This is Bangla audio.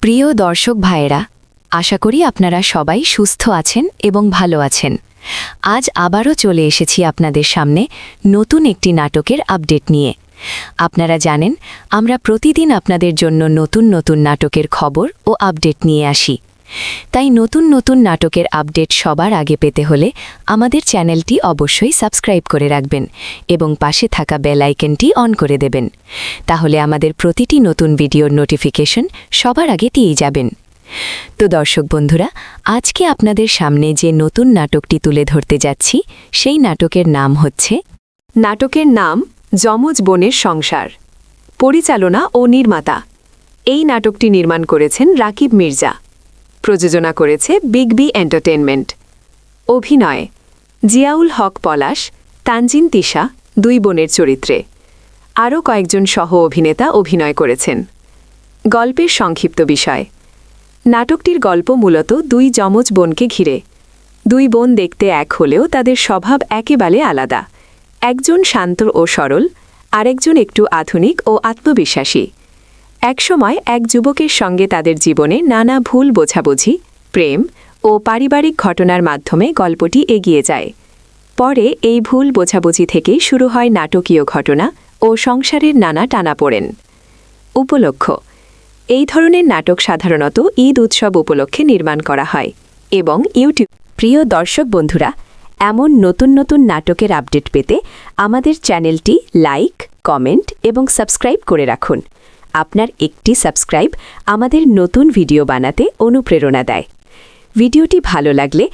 প্রিয় দর্শক ভাইয়েরা, আশা করি আপনারা সবাই সুস্থ আছেন এবং ভালো আছেন। আজ আবারও চলে এসেছি আপনাদের সামনে নতুন একটি নাটকের আপডেট নিয়ে। আপনারা জানেন, আমরা প্রতিদিন আপনাদের জন্য নতুন নতুন নাটকের খবর ও আপডেট নিয়ে আসি। তাই নতুন নতুন নাটকের আপডেট সবার আগে পেতে হলে আমাদের চ্যানেলটি অবশ্যই সাবস্ক্রাইব করে রাখবেন এবং পাশে থাকা বেল আইকনটি অন করে দেবেন। তাহলে আমাদের প্রতিটি নতুন ভিডিওর নোটিফিকেশন সবার আগে পেয়ে যাবেন। তো দর্শক বন্ধুরা, আজকে আপনাদের সামনে যে নতুন নাটকটি তুলে ধরতে যাচ্ছি, সেই নাটকের নাম হচ্ছে নাটকের নাম যমজ বোনের সংসার। পরিচালনা ও নির্মাতা। এই নাটকটি নির্মাণ করেছেন রাকিব মির্জা। প্রযোজনা করেছে বিগ বি এন্টারটেইনমেন্ট। অভিনয়: জিয়াউল হক পলাশ, তানজিন তিশা দুই বোনের চরিত্রে। আরও কয়েকজন সহ অভিনেতা অভিনয় করেছেন। গল্পের সংক্ষিপ্ত বিষয়: নাটকটির গল্প মূলত দুই যমজ বোনকে ঘিরে। দুই বোন দেখতে এক হলেও তাদের স্বভাব একেবারে আলাদা। একজন শান্ত ও সরল, আরেকজন একটু আধুনিক ও আত্মবিশ্বাসী। একসময় এক যুবকের সঙ্গে তাদের জীবনে নানা ভুল বোঝাবুঝি, প্রেম ও পারিবারিক ঘটনার মাধ্যমে গল্পটি এগিয়ে যায়। পরে এই ভুল বোঝাবুঝি থেকেই শুরু হয় নাটকীয় ঘটনা ও সংসারের নানা টানাপোড়েন। উপলক্ষ: এই ধরনের নাটক সাধারণত ঈদ উৎসব উপলক্ষে নির্মাণ করা হয় এবং ইউটিউব। প্রিয় দর্শক বন্ধুরা, এমন নতুন নতুন নাটকের আপডেট পেতে আমাদের চ্যানেলটি লাইক, কমেন্ট এবং সাবস্ক্রাইব করে রাখুন। আপনার একটি সাবস্ক্রাইব আমাদের নতুন ভিডিও বানাতে অনুপ্রেরণা দেয়। ভিডিওটি ভালো লাগলে